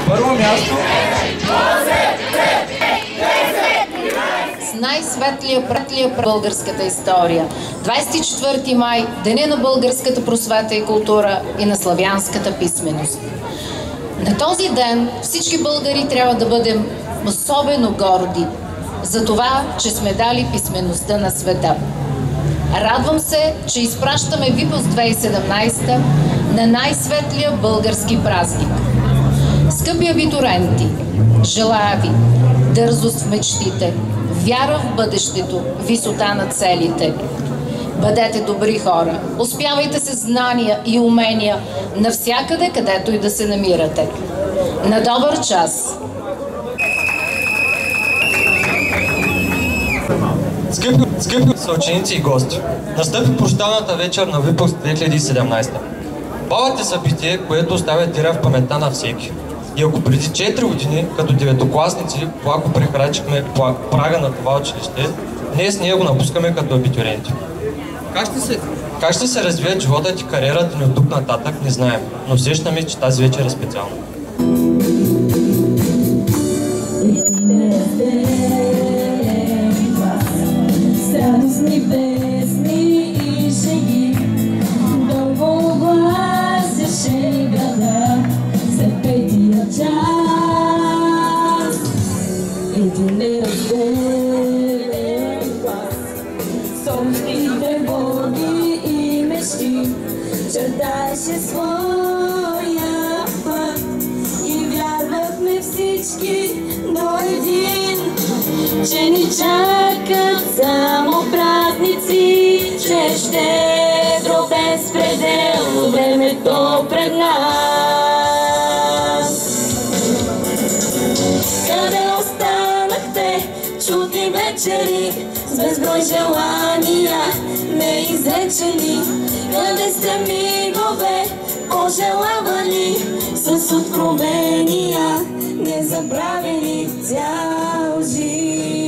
Първо място с най-светлия пратия българската история. 24 май, Деня на българската просвета и култура и на славянската писменост. На този ден всички българи трябва да бъдем особено горди за това, че сме дали писмеността на света. Радвам се, че изпращаме Випуск 2017 на най-светлия български празник. Скъпи абитуренти, желая ви дързост в мечтите, вяра в бъдещето, висота на целите. Бъдете добри хора, успявайте се знания и умения навсякъде, където и да се намирате. На добър час! Скъпи съученици и гости, настъпи прощалната вечер на Випуск 2017. Балът е събитие, което оставя диря в паметта на всеки. И ако преди 4 години, като деветокласници, плако прекрачихме прага на това училище, днес ние го напускаме като абитуренти. Как ще се развият животът и кариерата ни от тук нататък, не знаем, но усещаме, че тази вечер е специална. Радостни песни и шеги, дълго гласеше града за петия час. Един неразделен глас, сонни тревоги и мечти, чертаеше своя път и вярвахме всички до един, че ни чакат само празници, че щедро без предел времето пред нас. Къде останахте, чудни вечери? вечери с безброй желания неизречени. Къде сте мигове пожелавани с откровения незабравени цял живот?